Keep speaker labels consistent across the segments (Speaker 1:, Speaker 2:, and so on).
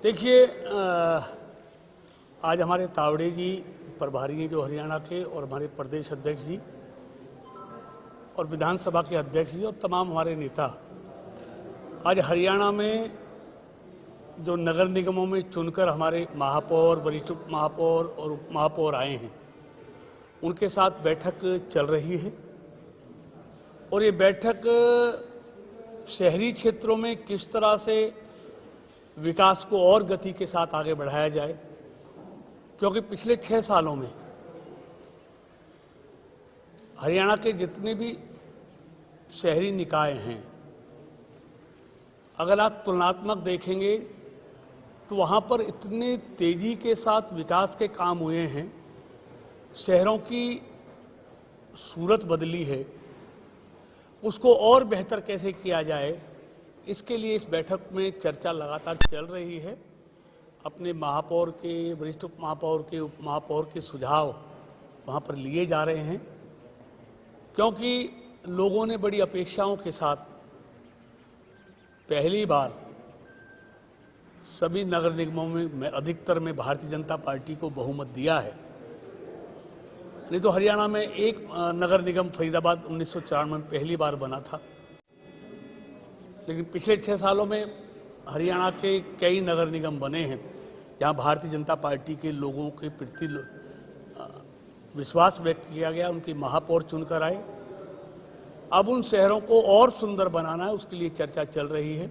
Speaker 1: देखिए, आज हमारे तावड़े जी प्रभारी हैं जो हरियाणा के, और हमारे प्रदेश अध्यक्ष जी और विधानसभा के अध्यक्ष जी और तमाम हमारे नेता आज हरियाणा में जो नगर निगमों में चुनकर हमारे महापौर, वरिष्ठ महापौर और उप महापौर आए हैं, उनके साथ बैठक चल रही है। और ये बैठक शहरी क्षेत्रों में किस तरह से विकास को और गति के साथ आगे बढ़ाया जाए, क्योंकि पिछले 6 सालों में हरियाणा के जितने भी शहरी निकाय हैं, अगर आप तुलनात्मक देखेंगे तो वहाँ पर इतनी तेजी के साथ विकास के काम हुए हैं, शहरों की सूरत बदली है। उसको और बेहतर कैसे किया जाए, इसके लिए इस बैठक में चर्चा लगातार चल रही है। अपने महापौर के, वरिष्ठ उप महापौर के, उप महापौर के सुझाव वहाँ पर लिए जा रहे हैं, क्योंकि लोगों ने बड़ी अपेक्षाओं के साथ पहली बार सभी नगर निगमों में अधिकतर में भारतीय जनता पार्टी को बहुमत दिया है। नहीं तो हरियाणा में एक नगर निगम फरीदाबाद 1994 में पहली बार बना था, लेकिन पिछले 6 सालों में हरियाणा के कई नगर निगम बने हैं जहां भारतीय जनता पार्टी के लोगों के प्रति विश्वास व्यक्त किया गया, उनकी महापौर चुनकर आए। अब उन शहरों को और सुंदर बनाना है, उसके लिए चर्चा चल रही है,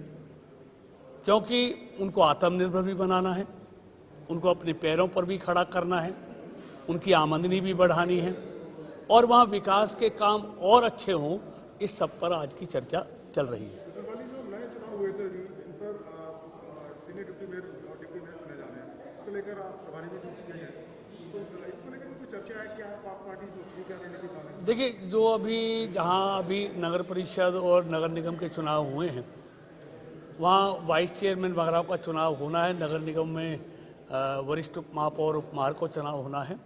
Speaker 1: क्योंकि उनको आत्मनिर्भर भी बनाना है, उनको अपने पैरों पर भी खड़ा करना है, उनकी आमदनी भी बढ़ानी है और वहाँ विकास के काम और अच्छे हों। इस सब पर आज की चर्चा चल रही है। देखिए, जो जहाँ अभी नगर परिषद और नगर निगम के चुनाव हुए हैं, वहाँ वाइस चेयरमैन वगैरह का चुनाव होना है। नगर निगम में वरिष्ठ उप महापौर, उप महापौर को चुनाव होना है,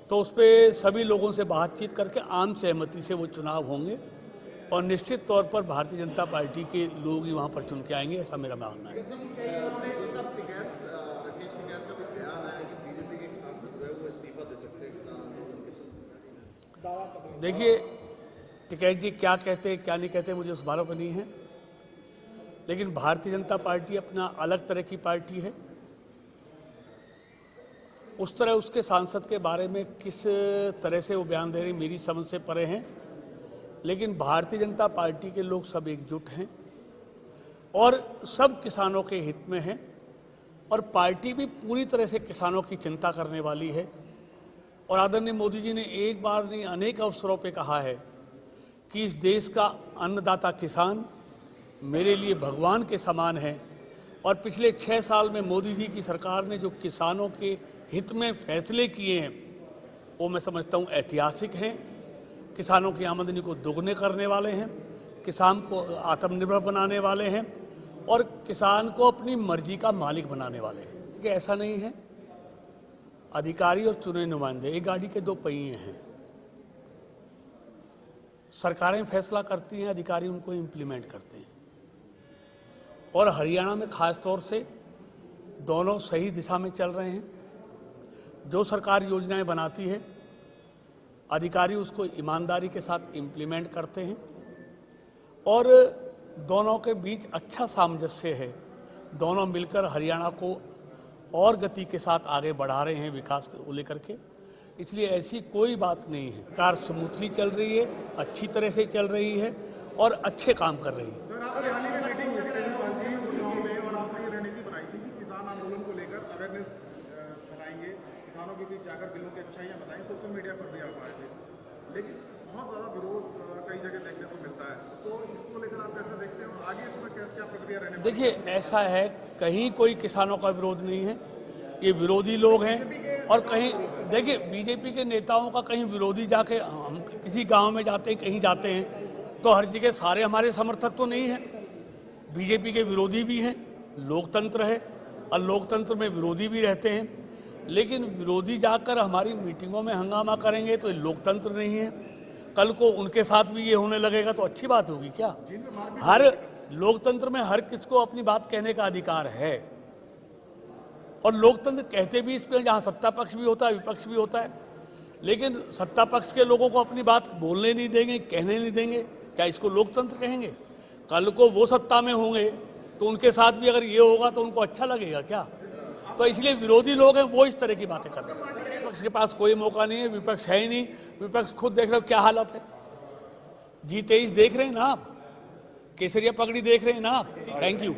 Speaker 1: तो उस पर सभी लोगों से बातचीत करके आम सहमति से वो चुनाव होंगे और निश्चित तौर पर भारतीय जनता पार्टी के लोग ही वहाँ पर चुन के आएंगे, ऐसा मेरा मानना है। देखिए, टिकैत जी क्या कहते क्या नहीं कहते मुझे उस बारे पर नहीं है, लेकिन भारतीय जनता पार्टी अपना अलग तरह की पार्टी है। उस तरह उसके सांसद के बारे में किस तरह से वो बयान दे रही मेरी समझ से परे हैं, लेकिन भारतीय जनता पार्टी के लोग सब एकजुट हैं और सब किसानों के हित में हैं, और पार्टी भी पूरी तरह से किसानों की चिंता करने वाली है। और आदरणीय मोदी जी ने एक बार नहीं अनेक अवसरों पे कहा है कि इस देश का अन्नदाता किसान मेरे लिए भगवान के समान है। और पिछले 6 साल में मोदी जी की सरकार ने जो किसानों के हित में फैसले किए हैं, वो मैं समझता हूँ ऐतिहासिक हैं। किसानों की आमदनी को दोगुने करने वाले हैं, किसान को आत्मनिर्भर बनाने वाले हैं और किसान को अपनी मर्जी का मालिक बनाने वाले हैं। कि ऐसा नहीं है अधिकारी और चुने नुमाइंदे एक गाड़ी के 2 पहिए हैं। सरकारें फैसला करती हैं, अधिकारी उनको इम्प्लीमेंट करते हैं, और हरियाणा में खास तौर से दोनों सही दिशा में चल रहे हैं। जो सरकार योजनाएं बनाती है, अधिकारी उसको ईमानदारी के साथ इम्प्लीमेंट करते हैं और दोनों के बीच अच्छा सामंजस्य है। दोनों मिलकर हरियाणा को और गति के साथ आगे बढ़ा रहे हैं विकास को लेकर के। इसलिए ऐसी कोई बात नहीं है। कार स्मूथली चल रही है, अच्छी तरह से चल रही है और अच्छे काम कर रही है।
Speaker 2: किसानों के बीच जाकर बिलों की अच्छाइयाँ बताएं, सोशल मीडिया पर भी आप आए थे, लेकिन बहुत ज़्यादा विरोध कई जगह देखने को मिलता है, तो इसको लेकर आप कैसे देखते हैं? आगे इसमें क्या प्रक्रिया रहने?
Speaker 1: देखिए, ऐसा है, कहीं कोई किसानों का विरोध नहीं है, ये विरोधी लोग हैं। और कहीं देखिए, बीजेपी के नेताओं का कहीं विरोधी जाके, हम किसी गाँव में जाते हैं, कहीं जाते हैं, तो हर जगह सारे हमारे समर्थक तो नहीं हैं। बीजेपी के विरोधी भी हैं, लोकतंत्र है और लोकतंत्र में विरोधी भी रहते हैं, लेकिन विरोधी जाकर हमारी मीटिंगों में हंगामा करेंगे तो ये लोकतंत्र नहीं है। कल को उनके साथ भी ये होने लगेगा तो अच्छी बात होगी क्या? हर लोकतंत्र में हर किसको अपनी बात कहने का अधिकार है। और लोकतंत्र कहते भी इस पे जहाँ सत्ता पक्ष भी होता है विपक्ष भी होता है, लेकिन सत्ता पक्ष के लोगों को अपनी बात बोलने नहीं देंगे, कहने नहीं देंगे, क्या इसको लोकतंत्र कहेंगे? कल को वो सत्ता में होंगे तो उनके साथ भी अगर ये होगा तो उनको अच्छा लगेगा क्या? तो इसलिए विरोधी लोग हैं वो इस तरह की बातें कर रहे हैं। विपक्ष के पास कोई मौका नहीं है, विपक्ष है ही नहीं। विपक्ष खुद देख रहे हो क्या हालत है, G23 देख रहे हैं ना आप, केसरिया पगड़ी देख रहे हैं ना आप। Thank you.